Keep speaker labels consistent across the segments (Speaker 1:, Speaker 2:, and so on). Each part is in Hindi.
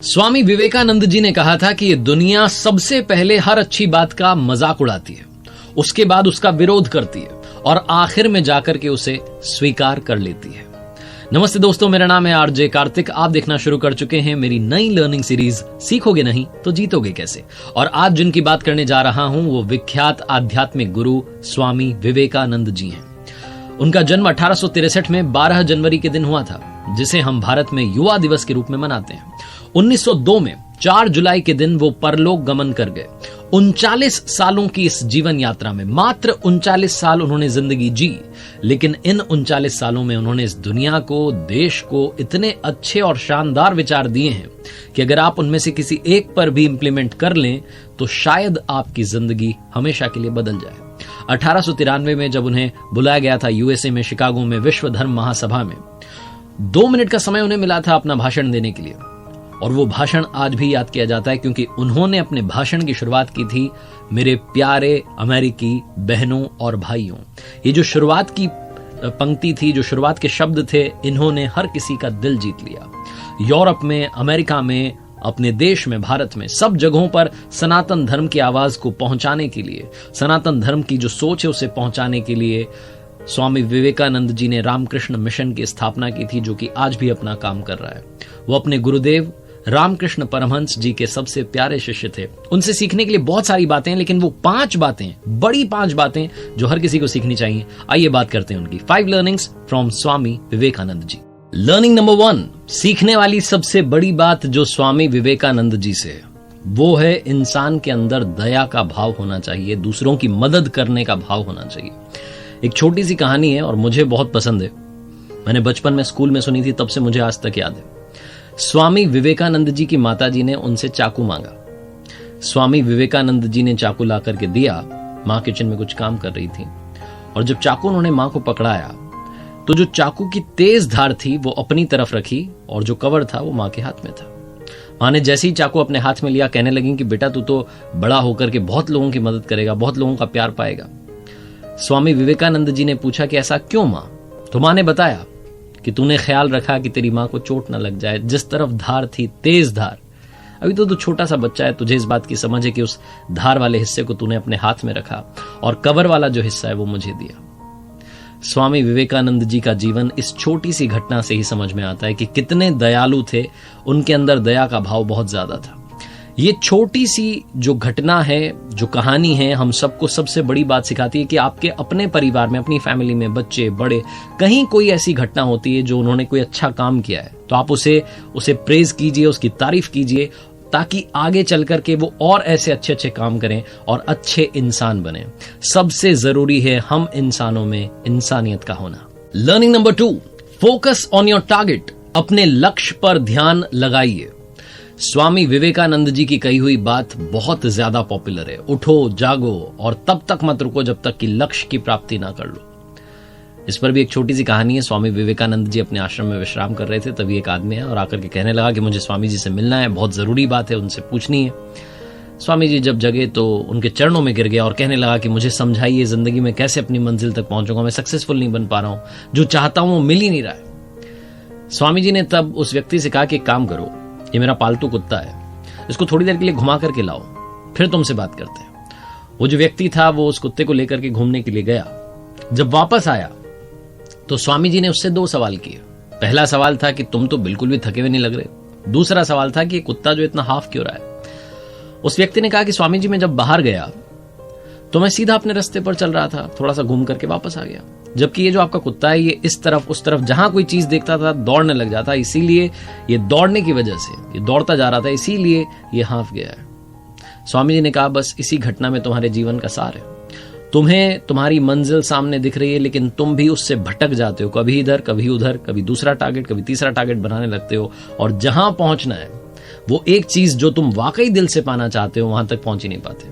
Speaker 1: स्वामी विवेकानंद जी ने कहा था कि ये दुनिया सबसे पहले हर अच्छी बात का मजाक उड़ाती है, उसके बाद उसका विरोध करती है और आखिर में जाकर के उसे स्वीकार कर लेती है। नमस्ते दोस्तों, मेरा नाम है आरजे कार्तिक। आप देखना शुरू कर चुके हैं मेरी नई लर्निंग सीरीज सीखोगे नहीं तो जीतोगे कैसे। और आज जिनकी बात करने जा रहा हूं वो विख्यात आध्यात्मिक गुरु स्वामी विवेकानंद जी हैं। उनका जन्म 1863 में 12 जनवरी के दिन हुआ था, जिसे हम भारत में युवा दिवस के रूप में मनाते हैं। 1902 में 4 जुलाई के दिन वो परलोक गमन कर गए। 39 सालों की इस जीवन यात्रा में मात्र 39 साल उन्होंने जिंदगी जी, लेकिन इन 39 सालों में उन्होंने इस दुनिया को, देश को इतने अच्छे और शानदार विचार दिए हैं कि अगर आप उनमें से किसी एक पर भी इंप्लीमेंट कर लें तो शायद आपकी जिंदगी हमेशा के लिए बदल जाए। 1893 में जब उन्हें बुलाया गया था यूएसए में शिकागो में विश्व धर्म महासभा में, 2 मिनट का समय उन्हें मिला था अपना भाषण देने के लिए, और वो भाषण आज भी याद किया जाता है क्योंकि उन्होंने अपने भाषण की शुरुआत की थी, मेरे प्यारे अमेरिकी बहनों और भाइयों। ये जो शुरुआत की पंक्ति थी, जो शुरुआत के शब्द थे, इन्होंने हर किसी का दिल जीत लिया। यूरोप में, अमेरिका में, अपने देश में, भारत में, सब जगहों पर सनातन धर्म की आवाज को पहुंचाने के लिए, सनातन धर्म की जो सोच है उसे पहुंचाने के लिए स्वामी विवेकानंद जी ने रामकृष्ण मिशन की स्थापना की थी, जो कि आज भी अपना काम कर रहा है। वो अपने गुरुदेव रामकृष्ण परमहंस जी के सबसे प्यारे शिष्य थे। उनसे सीखने के लिए बहुत सारी बातें हैं, लेकिन वो 5 बातें, बड़ी 5 बातें जो हर किसी को सीखनी चाहिए। आइए बात करते हैं उनकी 5 learnings from Swami Vivekananda ji. Learning number 1, सीखने वाली सबसे बड़ी बात जो स्वामी विवेकानंद जी से, वो है इंसान के अंदर दया का भाव होना चाहिए, दूसरों की मदद करने का भाव होना चाहिए। एक छोटी सी कहानी है और मुझे बहुत पसंद है। मैंने बचपन में स्कूल में सुनी थी, तब से मुझे आज तक याद है। स्वामी विवेकानंद जी की माताजी ने उनसे चाकू मांगा। स्वामी विवेकानंद जी ने चाकू ला करके दिया। मां किचन में कुछ काम कर रही थी और जब चाकू उन्होंने मां को पकड़ाया तो जो चाकू की तेज धार थी वो अपनी तरफ रखी और जो कवर था वो मां के हाथ में था। मां ने जैसे ही चाकू अपने हाथ में लिया, कहने लगी कि बेटा, तू तो बड़ा होकर के बहुत लोगों की मदद करेगा, बहुत लोगों का प्यार पाएगा। स्वामी विवेकानंद जी ने पूछा कि ऐसा क्यों मां? तो मां ने बताया कि तूने ख्याल रखा कि तेरी मां को चोट न लग जाए। जिस तरफ धार थी, तेज धार, अभी तो तू छोटा सा बच्चा है, तुझे इस बात की समझ है कि उस धार वाले हिस्से को तूने अपने हाथ में रखा और कवर वाला जो हिस्सा है वो मुझे दिया। स्वामी विवेकानंद जी का जीवन इस छोटी सी घटना से ही समझ में आता है कि कितने दयालु थे। उनके अंदर दया का भाव बहुत ज्यादा था। ये छोटी सी जो घटना है, जो कहानी है, हम सबको सबसे बड़ी बात सिखाती है कि आपके अपने परिवार में, अपनी फैमिली में, बच्चे बड़े, कहीं कोई ऐसी घटना होती है जो उन्होंने कोई अच्छा काम किया है तो आप उसे प्रेज कीजिए, उसकी तारीफ कीजिए, ताकि आगे चल करके वो और ऐसे अच्छे अच्छे काम करें और अच्छे इंसान बने। सबसे जरूरी है हम इंसानों में इंसानियत का होना। Learning number 2, focus on your target. अपने लक्ष्य पर ध्यान लगाइए। स्वामी विवेकानंद जी की कही हुई बात बहुत ज्यादा पॉपुलर है, उठो, जागो और तब तक मत रुको जब तक कि लक्ष्य की प्राप्ति ना कर लो। इस पर भी एक छोटी सी कहानी है। स्वामी विवेकानंद जी अपने आश्रम में विश्राम कर रहे थे, तभी एक आदमी है और आकर के कहने लगा कि मुझे स्वामी जी से मिलना है, बहुत जरूरी बात है, उनसे पूछनी है। स्वामी जी जब जगे तो उनके चरणों में गिर गया और कहने लगा कि मुझे समझाइए, जिंदगी में कैसे अपनी मंजिल तक पहुंचूंगा, मैं सक्सेसफुल नहीं बन पा रहा हूं, जो चाहता हूं वो मिल ही नहीं रहा है। स्वामी जी ने तब उस व्यक्ति से कहा कि एक काम करो, ये मेरा पालतू कुत्ता है, इसको थोड़ी देर के लिए घुमा करके लाओ, फिर तुमसे बात करते हैं। वो जो व्यक्ति था वो उस कुत्ते को लेकर के घूमने के लिए गया। जब वापस आया तो स्वामी जी ने उससे 2 सवाल किए। पहला सवाल था कि तुम तो बिल्कुल भी थके हुए नहीं लग रहे। दूसरा सवाल था कि ये कुत्ता जो इतना हाफ क्यों रहा है। उस व्यक्ति ने कहा कि स्वामी जी, मैं जब बाहर गया तो मैं सीधा अपने रास्ते पर चल रहा था, थोड़ा सा घूम करके वापस आ गया, जबकि ये जो आपका कुत्ता है ये इस तरफ उस तरफ जहां कोई चीज देखता था दौड़ने लग जाता, इसीलिए ये दौड़ने की वजह से ये दौड़ता जा रहा था, इसीलिए ये हाफ गया है। स्वामी जी ने कहा, बस इसी घटना में तुम्हारे जीवन का सार है। तुम्हें तुम्हारी मंजिल सामने दिख रही है, लेकिन तुम भी उससे भटक जाते हो, कभी इधर कभी उधर, कभी दूसरा टारगेट, कभी तीसरा टारगेट बनाने लगते हो, और जहां पहुंचना है वो एक चीज जो तुम वाकई दिल से पाना चाहते हो वहां तक पहुंच ही नहीं पाते।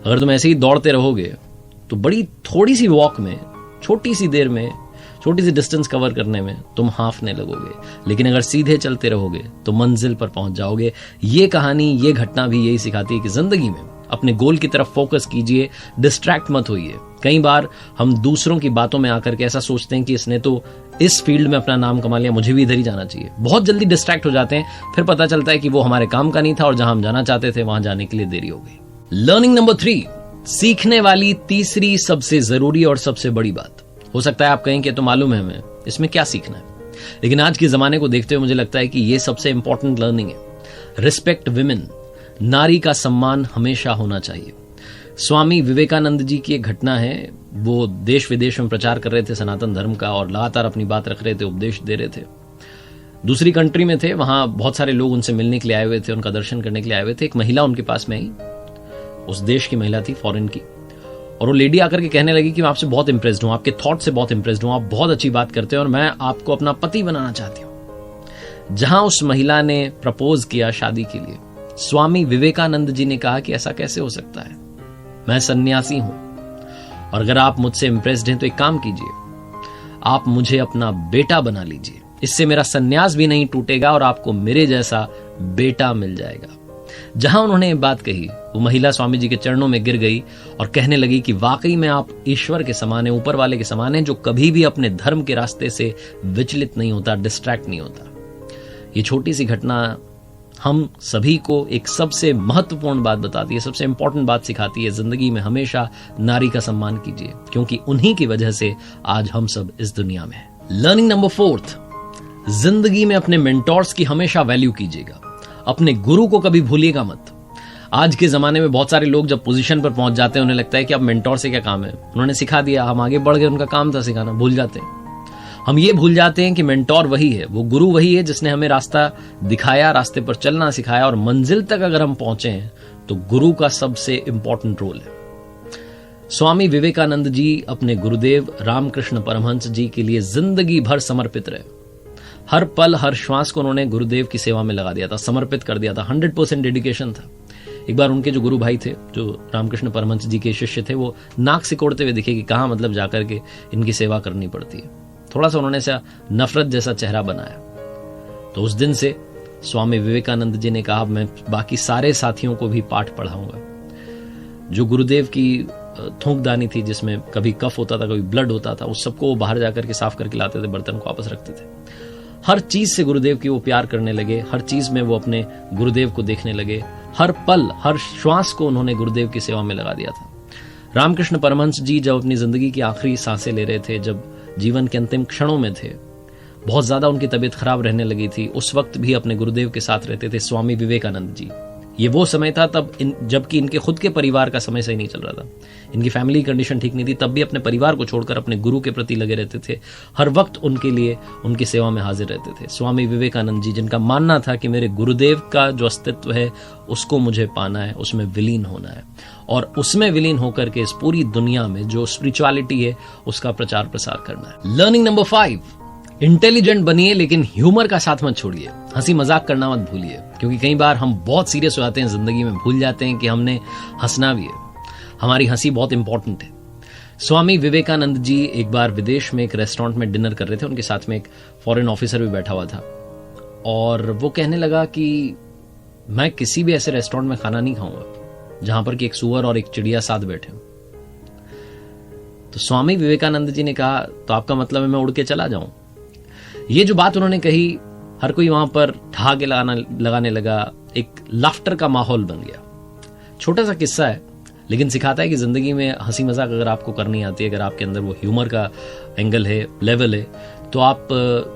Speaker 1: अगर तुम ऐसे ही दौड़ते रहोगे तो बड़ी थोड़ी सी वॉक में, छोटी सी देर में, छोटी सी डिस्टेंस कवर करने में तुम हाफने लगोगे, लेकिन अगर सीधे चलते रहोगे तो मंजिल पर पहुंच जाओगे। ये कहानी, ये घटना भी यही सिखाती है कि जिंदगी में अपने गोल की तरफ फोकस कीजिए, डिस्ट्रैक्ट मत होइए। कई बार हम दूसरों की बातों में आकर के ऐसा सोचते हैं कि इसने तो इस फील्ड में अपना नाम कमा लिया, मुझे भी इधर ही जाना चाहिए। बहुत जल्दी डिस्ट्रैक्ट हो जाते हैं, फिर पता चलता है कि वो हमारे काम का नहीं था और जहां हम जाना चाहते थे वहां जाने के लिए देरी हो गई। लर्निंग नंबर 3, सीखने वाली तीसरी सबसे जरूरी और सबसे बड़ी बात। हो सकता है आप कहें कि तो मालूम है हमें, इसमें क्या सीखना है, लेकिन आज के जमाने को देखते हुए मुझे लगता है कि ये सबसे इंपॉर्टेंट लर्निंग है। रिस्पेक्ट विमेन, नारी का सम्मान हमेशा होना चाहिए। स्वामी विवेकानंद जी की एक घटना है, वो देश विदेश में प्रचार कर रहे थे सनातन धर्म का और लगातार अपनी बात रख रहे थे, उपदेश दे रहे थे। दूसरी कंट्री में थे, वहां बहुत सारे लोग उनसे मिलने के लिए आए हुए थे, उनका दर्शन करने के लिए आए हुए थे। एक महिला उनके पास में आई, उस देश की महिला थी, फॉरेन की, और वो लेडी आकर के कहने लगी कि मैं आपसे बहुत इंप्रेस्ड हूं, आपके थॉट से बहुत इंप्रेस्ड हूं, आप बहुत अच्छी बात करते हैं और मैं आपको अपना पति बनाना चाहती हूं। जहां उस महिला ने प्रपोज किया शादी के लिए, स्वामी विवेकानंद जी ने कहा कि ऐसा कैसे हो सकता है, मैं सन्यासी हूं और अगर आप मुझसे इंप्रेस्ड हैं तो एक काम कीजिए, आप मुझे अपना बेटा बना लीजिए, इससे मेरा सन्यास भी नहीं टूटेगा और आपको मेरे जैसा बेटा मिल जाएगा। जहां उन्होंने ये बात कही, वो महिला स्वामी जी के चरणों में गिर गई और कहने लगी कि वाकई में आप ईश्वर के समान हैं, ऊपर वाले के समान हैं, जो कभी भी अपने धर्म के रास्ते से विचलित नहीं होता, डिस्ट्रैक्ट नहीं होता। ये छोटी सी घटना हम सभी को एक सबसे महत्वपूर्ण बात बताती है, सबसे इंपॉर्टेंट बात सिखाती है। जिंदगी में हमेशा नारी का सम्मान कीजिए, क्योंकि उन्हीं की वजह से आज हम सब इस दुनिया में हैं। लर्निंग नंबर 4, जिंदगी में अपने मेंटोर्स की हमेशा वैल्यू कीजिएगा, अपने गुरु को कभी भूलिएगा मत। आज के जमाने में बहुत सारे लोग जब पोजीशन पर पहुंच जाते हैं, उन्हें लगता है कि अब मेंटोर से क्या काम है, उन्होंने सिखा दिया, हम आगे बढ़ गए, उनका काम था सिखाना, भूल जाते हैं। हम ये भूल जाते हैं कि मेंटोर वही है, वो गुरु वही है जिसने हमें रास्ता दिखाया, रास्ते पर चलना सिखाया, और मंजिल तक अगर हम पहुंचे हैं तो गुरु का सबसे इंपॉर्टेंट रोल है। स्वामी विवेकानंद जी अपने गुरुदेव रामकृष्ण परमहंस जी के लिए जिंदगी भर समर्पित रहे। हर पल हर श्वास को उन्होंने गुरुदेव की सेवा में लगा दिया था, समर्पित कर दिया था, 100% डेडिकेशन था। एक बार उनके जो गुरु भाई थे, जो रामकृष्ण परमहंस जी के शिष्य थे, वो नाक सिकोड़ते हुए दिखे कि कहाँ मतलब जाकर के इनकी सेवा करनी पड़ती है। थोड़ा सा उन्होंने सा नफरत जैसा चेहरा बनाया। तो उस दिन से स्वामी विवेकानंद जी ने कहा, मैं बाकी सारे साथियों को भी पाठ पढ़ाऊंगा। जो गुरुदेव की थूकदानी थी, जिसमें कभी कफ होता था, कभी ब्लड होता था, उस सबको वो बाहर जाकर के साफ करके लाते थे, बर्तन को वापस रखते थे। हर चीज से गुरुदेव की वो प्यार करने लगे, हर चीज में वो अपने गुरुदेव को देखने लगे, हर पल हर श्वास को उन्होंने गुरुदेव की सेवा में लगा दिया था। रामकृष्ण परमहंस जी जब अपनी जिंदगी की आखिरी सांसें ले रहे थे, जब जीवन के अंतिम क्षणों में थे, बहुत ज्यादा उनकी तबीयत खराब रहने लगी थी, उस वक्त भी अपने गुरुदेव के साथ रहते थे स्वामी विवेकानंद जी। ये वो समय था तब जबकि इनके खुद के परिवार का समय सही नहीं चल रहा था, इनकी फैमिली कंडीशन ठीक नहीं थी, तब भी अपने परिवार को छोड़कर अपने गुरु के प्रति लगे रहते थे, हर वक्त उनके लिए उनकी सेवा में हाजिर रहते थे। स्वामी विवेकानंद जी, जिनका मानना था कि मेरे गुरुदेव का जो अस्तित्व है उसको मुझे पाना है, उसमें विलीन होना है, और उसमें विलीन होकर के इस पूरी दुनिया में जो स्पिरिचुअलिटी है उसका प्रचार प्रसार करना है। लर्निंग नंबर 5, इंटेलिजेंट बनिए लेकिन ह्यूमर का साथ मत छोड़िए, हंसी मजाक करना मत भूलिए, क्योंकि कई बार हम बहुत सीरियस हो जाते हैं जिंदगी में, भूल जाते हैं कि हमने हंसना भी है, हमारी हंसी बहुत इंपॉर्टेंट है। स्वामी विवेकानंद जी एक बार विदेश में एक रेस्टोरेंट में डिनर कर रहे थे, उनके साथ में एक फॉरेन ऑफिसर भी बैठा हुआ था, और वो कहने लगा कि मैं किसी भी ऐसे रेस्टोरेंट में खाना नहीं खाऊंगा जहां पर कि एक सुअर और एक चिड़िया साथ बैठे हो। तो स्वामी विवेकानंद जी ने कहा, तो आपका मतलब है मैं उड़ के चला जाऊं? ये जो बात उन्होंने कही, हर कोई वहां पर ठहाके लगाने लगा, एक लाफ्टर का माहौल बन गया। छोटा सा किस्सा है, लेकिन सिखाता है कि जिंदगी में हंसी मजाक अगर आपको करनी आती है, अगर आपके अंदर वो ह्यूमर का एंगल है, लेवल है, तो आप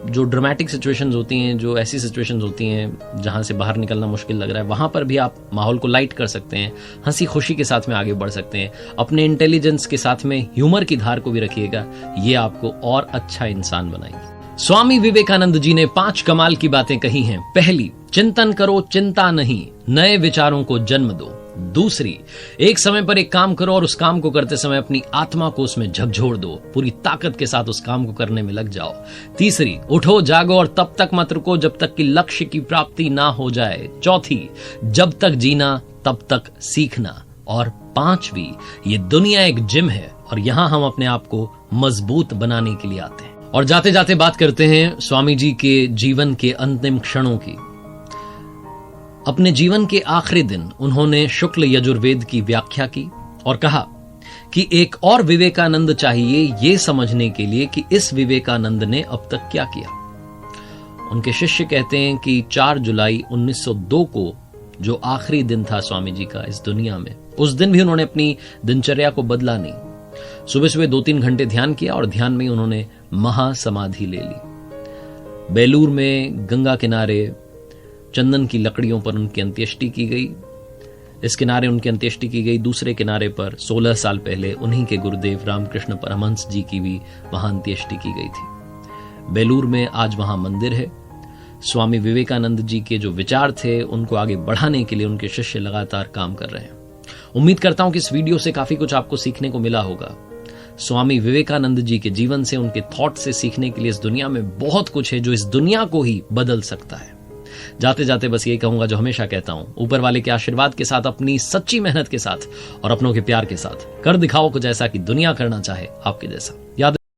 Speaker 1: जो ड्रामेटिक सिचुएशंस होती हैं, जो ऐसी सिचुएशंस होती हैं जहां से बाहर निकलना मुश्किल लग रहा है, वहां पर भी आप माहौल को लाइट कर सकते हैं, हंसी खुशी के साथ में आगे बढ़ सकते हैं। अपने इंटेलिजेंस के साथ में ह्यूमर की धार को भी रखिएगा, ये आपको और अच्छा इंसान बनाएगी। स्वामी विवेकानंद जी ने 5 कमाल की बातें कही हैं। पहली, चिंतन करो, चिंता नहीं, नए विचारों को जन्म दो। दूसरी, एक समय पर एक काम करो और उस काम को करते समय अपनी आत्मा को उसमें झकझोर दो, पूरी ताकत के साथ उस काम को करने में लग जाओ। तीसरी, उठो जागो और तब तक मत रुको जब तक कि लक्ष्य की प्राप्ति ना हो जाए। चौथी, जब तक जीना तब तक सीखना। और 5वीं, ये दुनिया एक जिम है और यहां हम अपने आप को मजबूत बनाने के लिए आते हैं। और जाते जाते बात करते हैं स्वामी जी के जीवन के अंतिम क्षणों की। अपने जीवन के आखिरी दिन उन्होंने शुक्ल यजुर्वेद की व्याख्या की और कहा कि एक और विवेकानंद चाहिए ये समझने के लिए कि इस विवेकानंद ने अब तक क्या किया। उनके शिष्य कहते हैं कि 4 जुलाई 1902 को जो आखिरी दिन था स्वामी जी का इस दुनिया में, उस दिन भी उन्होंने अपनी दिनचर्या को बदला नहीं। सुबह सुबह 2-3 घंटे ध्यान किया और ध्यान में ही उन्होंने महासमाधि ले ली। बेलूर में गंगा किनारे चंदन की लकड़ियों पर उनकी अंत्येष्टि की गई। इस किनारे उनकी अंत्येष्टि की गई, दूसरे किनारे पर 16 साल पहले उन्हीं के गुरुदेव रामकृष्ण परमहंस जी की भी वहां अंत्येष्टि की गई थी। बेलूर में आज वहां मंदिर है। स्वामी विवेकानंद जी के जो विचार थे उनको आगे बढ़ाने के लिए उनके शिष्य लगातार काम कर रहे हैं। उम्मीद करता हूं कि इस वीडियो से काफी कुछ आपको सीखने को मिला होगा। स्वामी विवेकानंद जी के जीवन से, उनके थॉट से सीखने के लिए इस दुनिया में बहुत कुछ है जो इस दुनिया को ही बदल सकता है। जाते जाते बस यही कहूंगा जो हमेशा कहता हूं, ऊपर वाले के आशीर्वाद के साथ, अपनी सच्ची मेहनत के साथ और अपनों के प्यार के साथ कर दिखाओ कुछ ऐसा कि दुनिया करना चाहे आपके जैसा। याद